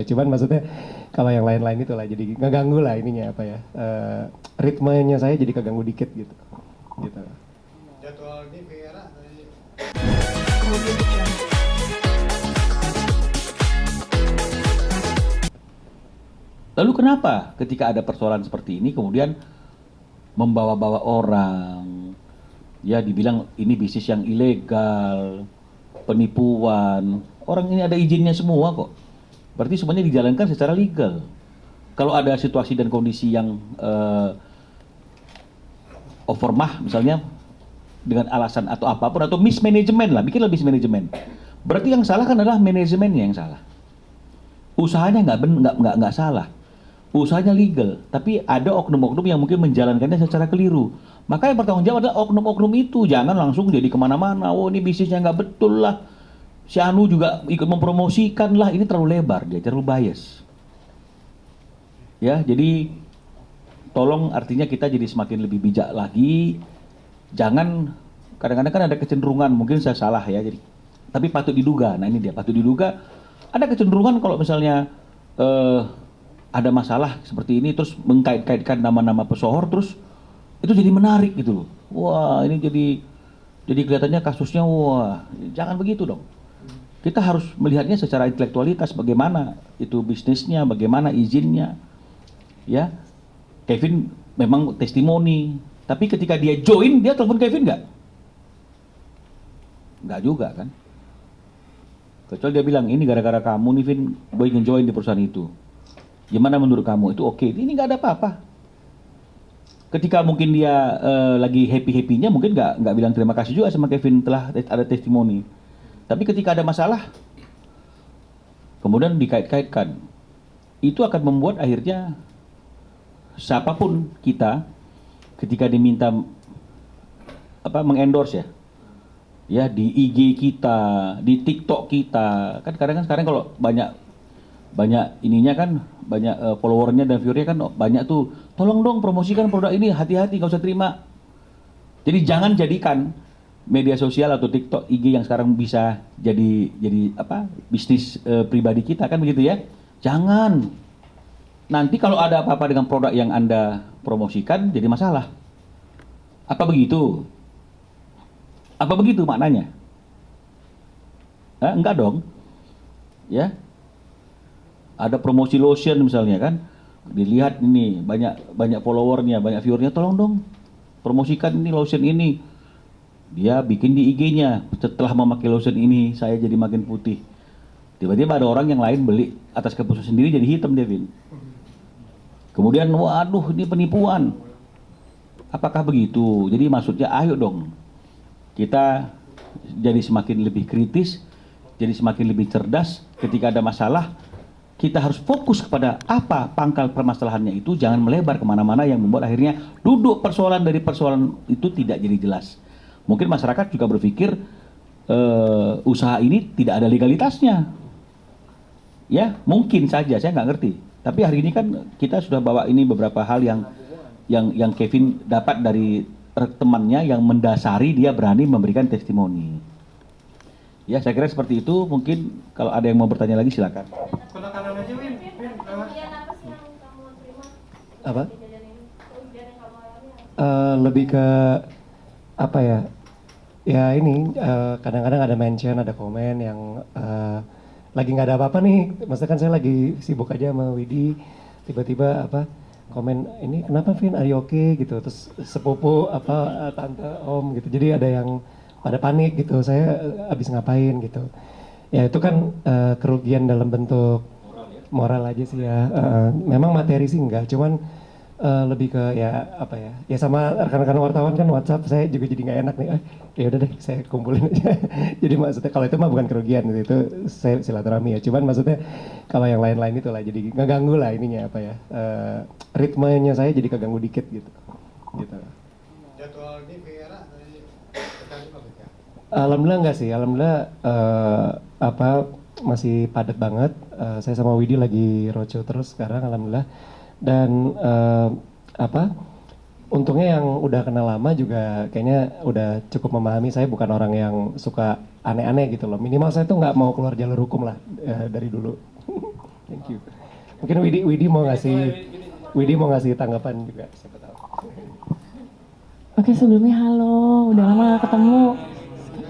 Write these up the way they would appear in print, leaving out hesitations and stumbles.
cuman maksudnya kalau yang lain-lain itulah jadi ngeganggu lah ininya apa ya, ritmenya saya jadi keganggu dikit gitu. Jadwal di Vera dari Lalu kenapa ketika ada persoalan seperti ini kemudian membawa-bawa orang, ya dibilang ini bisnis yang ilegal, penipuan, orang ini ada izinnya semua kok. Berarti semuanya dijalankan secara legal. Kalau ada situasi dan kondisi yang overmah misalnya dengan alasan atau apapun atau mismanagement lah, bikinlah mismanagement. Berarti yang salah kan adalah manajemennya yang salah. Usahanya nggak salah. Usahanya legal, tapi ada oknum-oknum yang mungkin menjalankannya secara keliru. Maka yang bertanggung jawab adalah oknum-oknum itu. Jangan langsung jadi kemana-mana. Oh ini bisnisnya nggak betul lah. Si Anu juga ikut mempromosikan lah. Ini terlalu lebar dia, terlalu bias. Ya, jadi tolong artinya kita jadi semakin lebih bijak lagi. Jangan, kadang-kadang kan ada kecenderungan, mungkin saya salah ya. Jadi, tapi patut diduga. Nah ini dia, patut diduga. Ada kecenderungan kalau misalnya ada masalah seperti ini terus mengkait-kaitkan nama-nama pesohor terus itu jadi menarik gitu loh. Wah, ini jadi kelihatannya kasusnya wah, jangan begitu dong. Kita harus melihatnya secara intelektualitas bagaimana itu bisnisnya, bagaimana izinnya. Ya. Kevin memang testimoni, tapi ketika dia join dia telepon Kevin nggak? Nggak juga kan? Kecuali dia bilang ini gara-gara kamu nih Vin, gue ingin join di perusahaan itu. Gimana menurut kamu? Itu oke. Ini nggak ada apa-apa. Ketika mungkin dia lagi happy-happynya, mungkin nggak bilang terima kasih juga sama Kevin telah ada testimoni. Tapi ketika ada masalah, kemudian dikait-kaitkan, itu akan membuat akhirnya siapapun kita, ketika diminta mengendorse ya di IG kita, di TikTok kita, kan kadang-kadang sekarang kalau banyak ininya kan banyak followernya dan viewernya kan banyak tuh, tolong dong promosikan produk ini, hati-hati nggak usah terima. Jadi jangan jadikan media sosial atau TikTok, IG yang sekarang bisa jadi bisnis pribadi kita kan begitu ya. Jangan. Nanti kalau ada apa-apa dengan produk yang Anda promosikan jadi masalah. Apa begitu? Apa begitu maknanya? Enggak dong. Ya. Ada promosi lotion misalnya kan, dilihat ini banyak followernya, banyak viewernya, tolong dong promosikan ini lotion ini. Dia bikin di IG-nya, setelah memakai lotion ini saya jadi makin putih. Tiba-tiba ada orang yang lain beli atas keputusan sendiri jadi hitam dia, Vin. Kemudian waduh ini penipuan. Apakah begitu? Jadi maksudnya ayo dong kita jadi semakin lebih kritis, jadi semakin lebih cerdas. Ketika ada masalah kita harus fokus kepada apa pangkal permasalahannya itu, jangan melebar kemana-mana yang membuat akhirnya duduk persoalan dari persoalan itu tidak jadi jelas. Mungkin masyarakat juga berpikir usaha ini tidak ada legalitasnya. Ya, mungkin saja, saya nggak ngerti. Tapi hari ini kan kita sudah bawa ini beberapa hal yang Kevin dapat dari temannya yang mendasari dia berani memberikan testimoni. Ya, saya kira seperti itu. Mungkin kalau ada yang mau bertanya lagi silakan. penekanan aja Win. Kerugian apa sih yang kamu terima? Apa? Kejadian ini. Kerugian yang kamu alami Lebih ke apa ya? Ya ini kadang-kadang ada mention, ada komen yang lagi nggak ada apa-apa nih. Maksudnya kan saya lagi sibuk aja sama Widi, tiba-tiba komen ini kenapa Vin, are you okay gitu. Terus sepupu tante om gitu. Jadi ada yang pada panik gitu. Saya habis ngapain gitu. Ya itu kan kerugian dalam bentuk moral aja sih ya. Memang materi sih enggak, cuman lebih ke ya ya sama rekan-rekan wartawan kan WhatsApp saya juga jadi nggak enak nih. Ya udah deh saya kumpulin aja. Jadi maksudnya kalau itu mah bukan kerugian gitu, itu saya silaturahmi ya. Cuman maksudnya kalau yang lain-lain itulah jadi ngeganggu lah ininya ritmenya saya jadi keganggu dikit gitu. Jadwal di Vera dari tadi Pak ya. Alhamdulillah enggak sih, alhamdulillah masih padat banget. Saya sama Widi lagi roadshow terus sekarang alhamdulillah. Dan untungnya yang udah kenal lama juga kayaknya udah cukup memahami saya bukan orang yang suka aneh-aneh gitu loh. Minimal saya tuh nggak mau keluar jalur hukum lah dari dulu. Thank you. Mungkin Widi mau ngasih tanggapan juga, siapa tahu. Oke, sebelumnya halo, udah lama gak ketemu.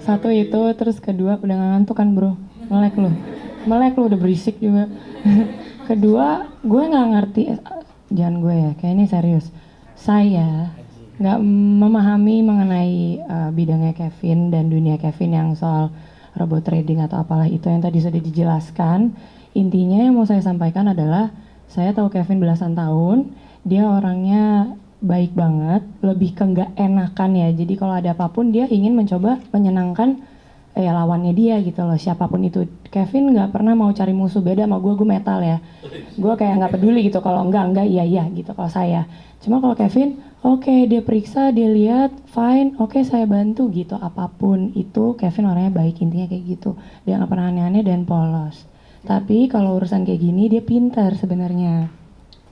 Satu itu, terus kedua udah gak ngantuk kan bro? Melek lu udah berisik juga. Kedua, gue gak ngerti, jangan gue ya, kayak ini serius. Saya gak memahami mengenai bidangnya Kevin dan dunia Kevin yang soal robot trading atau apalah itu yang tadi sudah dijelaskan. Intinya yang mau saya sampaikan adalah, saya tahu Kevin belasan tahun, dia orangnya baik banget, lebih ke nggak enakan ya. Jadi kalau ada apapun dia ingin mencoba menyenangkan lawannya dia gitu loh, siapapun itu. Kevin nggak pernah mau cari musuh, beda sama gue metal ya. Gue kayak nggak peduli gitu, kalau enggak iya gitu kalau saya. Cuma kalau Kevin, oke, dia periksa, dia lihat, fine, oke, saya bantu gitu. Apapun itu Kevin orangnya baik, intinya kayak gitu. Dia nggak pernah aneh-aneh dan polos. Tapi kalau urusan kayak gini dia pintar sebenarnya.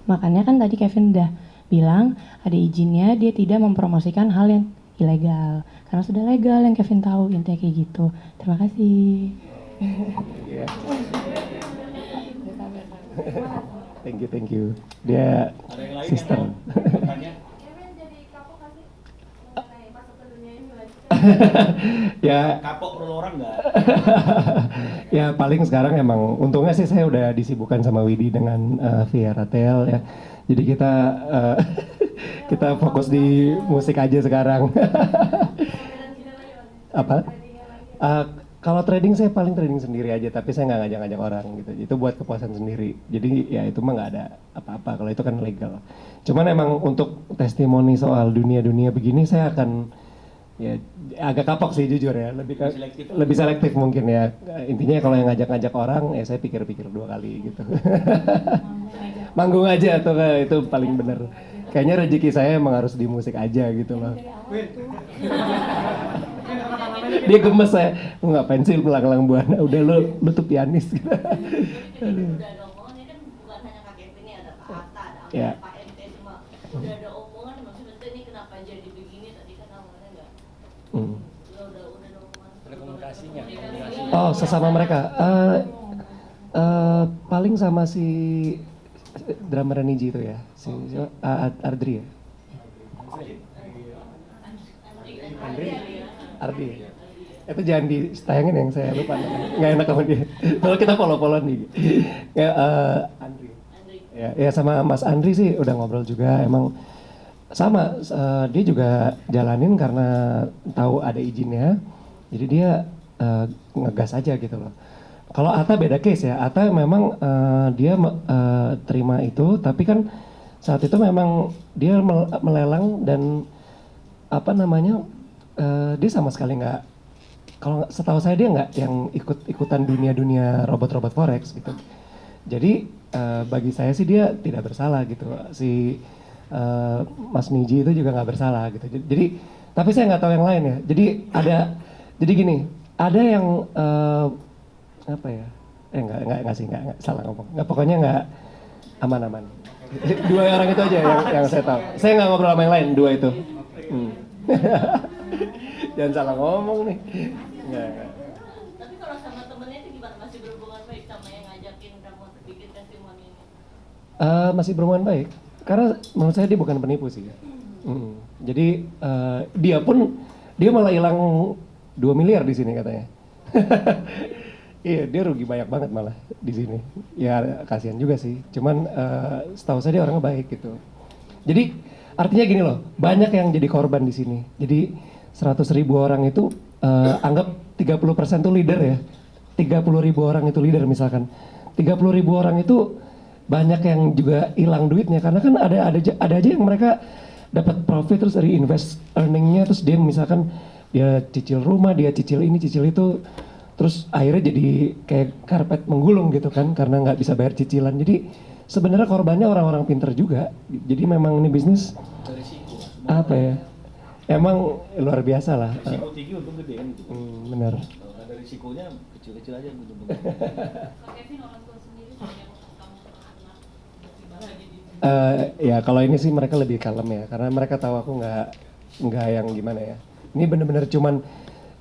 Makanya kan tadi Kevin udah bilang ada izinnya, dia tidak mempromosikan hal yang ilegal karena sudah legal yang Kevin tahu, intinya kayak gitu. Terima kasih. Yeah. Thank you. Dia sister. Kevin jadi kapok gak sih? Mengenai masuk ke dunia ini lagi. Ya, Kapok perlu orang nggak? ya paling sekarang emang untungnya sih saya udah disibukkan sama Widi dengan via Ratel ya. Jadi kita kita fokus di musik aja sekarang. Apa? Kalau trading saya paling trading sendiri aja, tapi saya nggak ngajak-ngajak orang gitu. Itu buat kepuasan sendiri. Jadi ya itu mah nggak ada apa-apa. Kalau itu kan legal. Cuman emang untuk testimoni soal dunia-dunia begini saya akan ya agak kapok sih jujur ya. Lebih selektif mungkin ya. Intinya kalau yang ngajak-ngajak orang ya saya pikir-pikir 2 kali gitu. Manggung aja tuh itu paling bener. Kayaknya rezeki saya emang harus di musik aja gitu loh. Dia gemes saya, lu ngapain sih pelang-pelang buana, udah lu tuh pianis gitu. Udah ada omongan ini kan bukan hanya Kak Kevin nih, ada Pak Atta, ada Ya. Pak MT semua. Udah ada omongan maksudnya ini kenapa jadi begini tadi kan awalnya enggak. Udah ada omongan. Ada komunikasinya. Oh, sesama mereka. Paling sama si drummer Niji itu ya, si siapa? Ardri ya. Ardi. Itu jangan ditayangin yang saya lupa. Nggak enak sama dia. Kalau kita follow-followan nih. Ya, Andri. Ya sama Mas Andri sih udah ngobrol juga. Emang sama, dia juga jalanin karena tahu ada izinnya. Jadi dia ngegas aja gitu loh. Kalau Atta beda case ya. Atta memang dia terima itu, tapi kan saat itu memang dia melelang dan apa namanya, dia sama sekali nggak, kalau setahu saya dia nggak yang ikutan dunia robot-robot forex gitu. Jadi bagi saya sih dia tidak bersalah gitu. Si Mas Niji itu juga nggak bersalah gitu. Jadi tapi saya nggak tahu yang lain ya. Jadi gini, ada yang apa ya? Nggak salah ngomong. Nggak, pokoknya nggak aman-aman. 2 orang itu aja yang saya tahu. Saya nggak ngobrol sama yang lain, 2 itu. Jangan salah ngomong nih. Nggak. Tapi kalau sama temennya itu gimana, masih berhubungan baik sama yang ngajakin kamu bikin testimoni ini? Masih berhubungan baik. Karena menurut saya dia bukan penipu sih. Jadi dia malah hilang 2 miliar di sini katanya. Iya, dia rugi banyak banget malah di sini. Ya kasihan juga sih. Cuman setahu saya dia orangnya baik gitu. Jadi artinya gini loh, banyak yang jadi korban di sini. Jadi 100.000 orang itu anggap 30% tuh leader ya. 30.000 orang itu leader misalkan. 30.000 orang itu banyak yang juga hilang duitnya karena kan ada aja yang mereka dapat profit terus reinvest earningnya, terus dia misalkan dia cicil rumah, dia cicil ini, cicil itu, terus akhirnya jadi kayak karpet menggulung gitu kan karena nggak bisa bayar cicilan. Jadi sebenarnya korbannya orang-orang pinter juga. Jadi memang ini bisnis apa ya? Emang luar biasa lah. Risiko tinggi untung gede kan gitu. Bener. Kalau ada risikonya kecil-kecil aja gitu. Kak Kevin orang tua sendiri yang kamu anak di Ya kalau ini sih mereka lebih kalem ya karena mereka tahu aku nggak yang gimana ya. Ini bener-bener cuman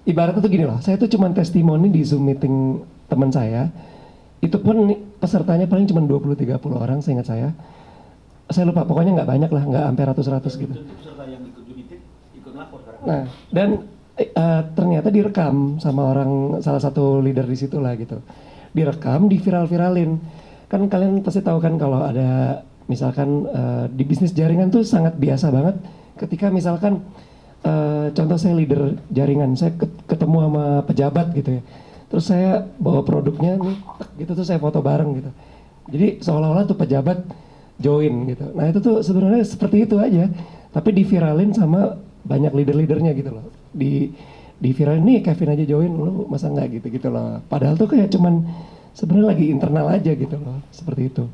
ibaratnya tuh gini loh. Saya tuh cuman testimoni di Zoom meeting teman saya. Itu pun pesertanya paling cuma 20-30 orang seingat saya. Saya lupa, pokoknya nggak banyak lah, nggak sampai ratus-ratus gitu. Peserta yang ikut United ikut lapor sekarang. Nah, dan ternyata direkam sama salah satu leader di situ lah gitu. Direkam, diviral-viralin. Kan kalian pasti tahu kan kalau ada misalkan di bisnis jaringan tuh sangat biasa banget ketika misalkan contoh saya leader jaringan, saya ketemu sama pejabat gitu ya. Terus saya bawa produknya nih, gitu tuh saya foto bareng gitu. Jadi seolah-olah tuh pejabat join gitu. Nah itu tuh sebenarnya seperti itu aja, tapi diviralin sama banyak leader-leadernya gitu loh. Di viralin nih Kevin aja join, lu masa nggak gitu loh. Padahal tuh kayak cuman sebenarnya lagi internal aja gitu loh, seperti itu.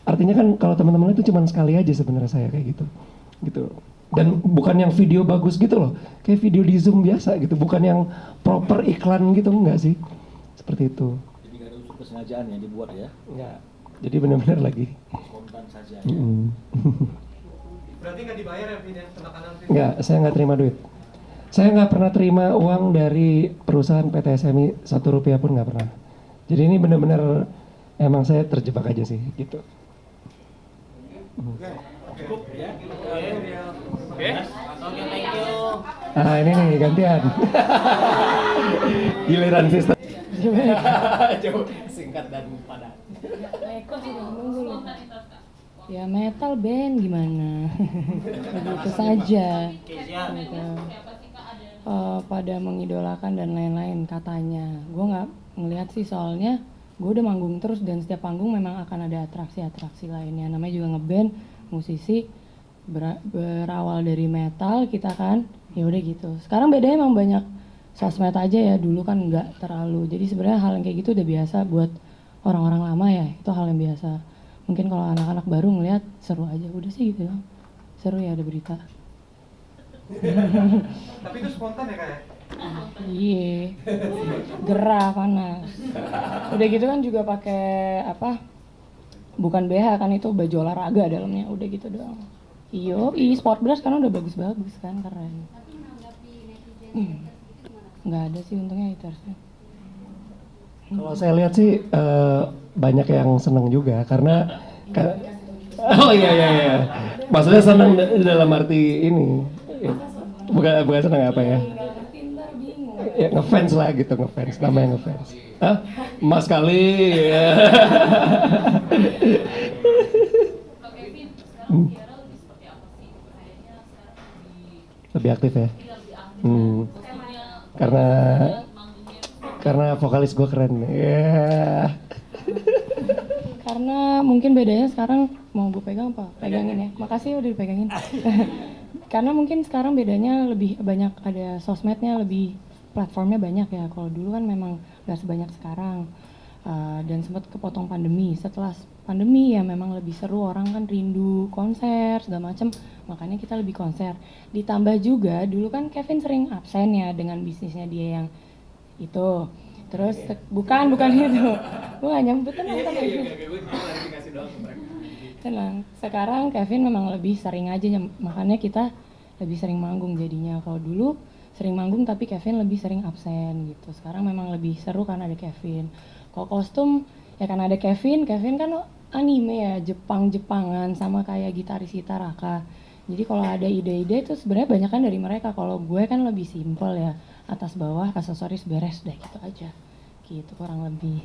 Artinya kan kalau teman-teman itu cuman sekali aja sebenarnya saya kayak gitu. Dan bukan yang video bagus gitu loh, kayak video di Zoom biasa gitu, bukan yang proper iklan gitu, enggak sih, seperti itu. Jadi nggak ada unsur kesengajaan yang dibuat ya, Enggak, jadi benar-benar lagi. spontan saja. Berarti nggak dibayar ya, Vin, ya? Penekanan Vin? Enggak, saya nggak terima duit. Saya nggak pernah terima uang dari perusahaan PT SMI, 1 rupiah pun nggak pernah. Jadi ini benar-benar emang saya terjebak aja sih, gitu. Ah ini nih gantian. Giliran sistem. Jauh singkat dan padat. Eko sudah nunggu loh. Ya metal band gimana? Begitu saja. Gitu. Pada mengidolakan dan lain-lain katanya. Gue nggak ngelihat sih soalnya gue udah manggung terus dan setiap panggung memang akan ada atraksi-atraksi lainnya. Namanya juga ngeband, musisi berawal dari metal kita kan. Ya udah gitu. Sekarang bedanya emang banyak sosmed aja ya. Dulu kan nggak terlalu. Jadi sebenarnya hal yang kayak gitu udah biasa buat orang-orang lama ya. Itu hal yang biasa. Mungkin kalau anak-anak baru ngelihat seru aja. Udah sih gitu. Seru ya ada berita. Tapi itu spontan ya kayak? Iya, gerah panas. Udah gitu kan juga pakai apa? Bukan BH kan, itu baju olahraga dalamnya. Udah gitu doang. Iyo, sport bra sekarang udah bagus-bagus kan, keren. Tapi menanggapi netizen itu gimana? Nggak ada sih untungnya itu harusnya. Kalau saya lihat sih banyak yang seneng juga karena oh iya. Maksudnya seneng dalam arti ini. Bukan seneng apa ya? Ya ngefans lah gitu, ngefans, namanya ngefans. Hah? Mas kali ya. Kak Kevin, sekarang Tiara lebih seperti apa sih? Kayaknya sekarang Lebih aktif ya. lebih aktif. Hmm. Maksudnya Karena manggungnya vokalis gue keren. Ya. Karena mungkin bedanya sekarang mau gue pegang apa? Pegangin ya. Makasih udah dipegangin. Karena mungkin sekarang bedanya lebih banyak ada sosmednya, lebih platformnya banyak ya. Kalau dulu kan memang gak sebanyak sekarang. Dan sempat kepotong pandemi. Setelah pandemi ya memang lebih seru, orang kan rindu konser segala macem, makanya kita lebih konser. Ditambah juga dulu kan Kevin sering absen ya dengan bisnisnya dia yang itu. Terus bukan itu. Gue gak nyambut, tenang. Tenang. Sekarang Kevin memang lebih sering aja, makanya kita lebih sering manggung jadinya. Kalau dulu sering manggung tapi Kevin lebih sering absen gitu. Sekarang memang lebih seru karena ada Kevin. Kalau kostum ya karena ada Kevin kan anime ya, Jepangan sama kayak gitaris kita Raka. Jadi kalau ada ide-ide itu sebenarnya banyak kan dari mereka. Kalau gue kan lebih simpel ya, atas bawah aksesoris beres deh gitu aja. Gitu kurang lebih.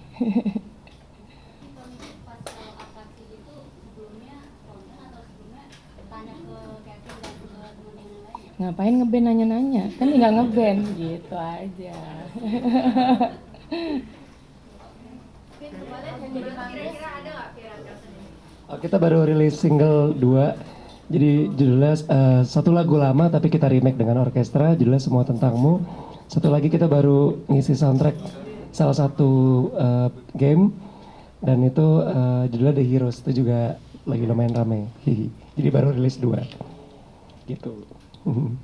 Pas kalau atraksi itu sebelumnya konten atau sebelumnya tanya ke Kevin dan ke teman yang lain? Ngapain ngeband nanya-nanya? Kan tinggal ngeband gitu aja. Vin, kemarin yang jadi kira-kira ada nggak kira-kira sendiri? Kita baru rilis single 2. Jadi judulnya satu lagu lama tapi kita remake dengan orkestra, judulnya Semua Tentangmu. Satu lagi kita baru ngisi soundtrack salah satu game dan itu judulnya The Heroes, itu juga lagi lumayan rame. Jadi baru rilis 2 gitu. Vin,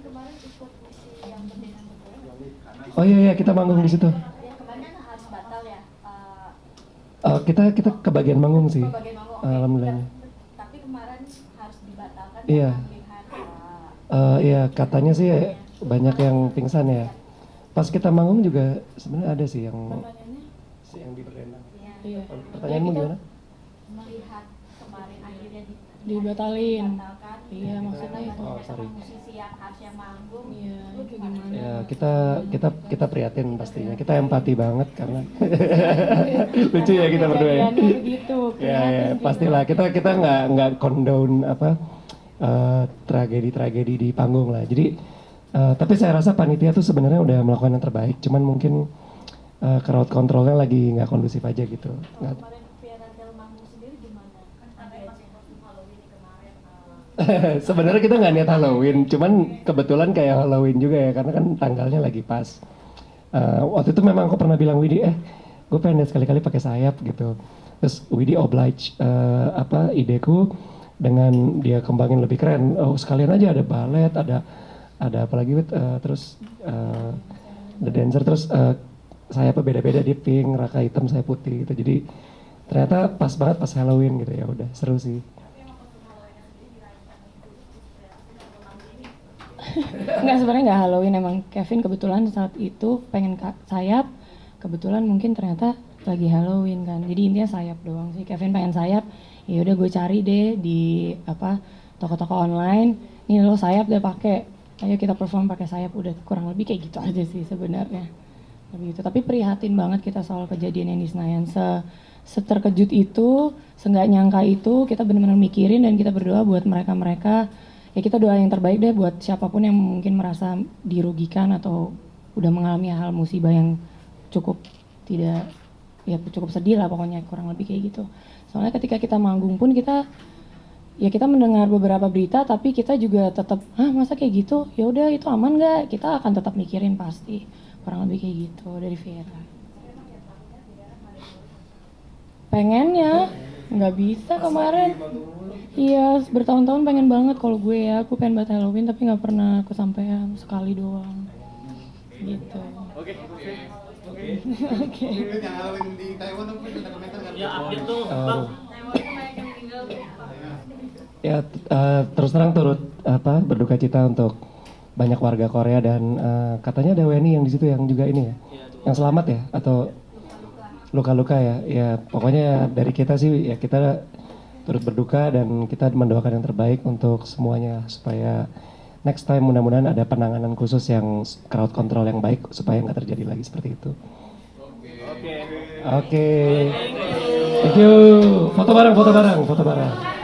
kemarin ikut puisi yang berdena betul. Oh iya kita manggung di situ. Ya kemarin harus batal ya. Kita kebagian manggung sih. Bagian manggung. Oke. Alhamdulillah. Tapi kemarin harus dibatalkan Iya. karena melihat Iya katanya sih banyak yang pingsan ya. Pas kita manggung juga sebenarnya ada sih yang di Berdendang. ya. Iya. Pertanyaanmu gimana? Melihat kemarin akhirnya Dibatalin. dibatalkan. Iya, maksudnya itu. Oh, sorry. Musisi yang harusnya manggung. Iya, Lu itu gimana? gimana? Ya kita prihatin pastinya. Kita empati banget karena lucu ya kita berdua ya. Kejadiannya begitu. Ya, prihatin ya juga. pastilah kita nggak condone apa tragedi-tragedi di panggung lah. Jadi tapi saya rasa panitia tuh sebenarnya udah melakukan yang terbaik. Cuman mungkin crowd controlnya lagi nggak kondusif aja gitu. Nggak- Kemarin Via Del Manggung sendiri gimana? Kan ada pas kostum Halloween kemarin. Sebenarnya kita nggak niat Halloween, cuman kebetulan kayak Halloween juga ya, karena kan tanggalnya lagi pas. Waktu itu memang aku pernah bilang Widi, gue pengen lihat sekali-kali pakai sayap gitu. Terus Widi oblige ideku dengan dia kembangin lebih keren. Oh sekalian aja ada balet, ada apa lagi Wid? Terus the dancer, terus sayapnya beda-beda, dia pink, raka hitam, saya putih gitu. Jadi ternyata pas banget pas Halloween gitu ya, udah seru sih. Enggak, sebenarnya nggak Halloween, emang Kevin kebetulan saat itu pengen sayap, kebetulan mungkin ternyata lagi Halloween kan, jadi intinya sayap doang sih. Kevin pengen sayap, ya udah gue cari deh di toko-toko online, nih lo sayap deh pakai, ayo kita perform pakai sayap, udah kurang lebih kayak gitu aja sih sebenarnya. Lebih gitu. Tapi prihatin banget kita soal kejadian yang di Senayan, seterkejut itu, seenggak nyangka itu, kita benar-benar mikirin dan kita berdoa buat mereka-mereka. Ya kita doa yang terbaik deh buat siapapun yang mungkin merasa dirugikan atau udah mengalami hal musibah yang cukup cukup sedih lah pokoknya, kurang lebih kayak gitu. Soalnya ketika kita manggung pun kita mendengar beberapa berita, tapi kita juga tetap masa kayak gitu, ya udah itu aman nggak, kita akan tetap mikirin pasti, kurang lebih kayak gitu dari Vera. Pengennya nggak bisa kemarin. Iya, bertahun-tahun pengen banget kalau gue ya, aku pengen banget Halloween tapi nggak pernah kesampaian, sekali doang. Gitu. Oke. Yang Halloween di Taiwan apa ada komentar nggak? Ya update tuh, Bang. Taiwan tuh banyak yang meninggal tuh. Ya terus terang turut berduka cita untuk banyak warga Korea dan katanya ada WNI yang di situ yang juga ini ya, yang selamat ya atau luka-luka ya. Ya pokoknya dari kita sih ya kita turut berduka dan kita mendoakan yang terbaik untuk semuanya supaya next time mudah-mudahan ada penanganan khusus yang crowd control yang baik supaya nggak terjadi lagi seperti itu. Oke. Thank you. Foto bareng.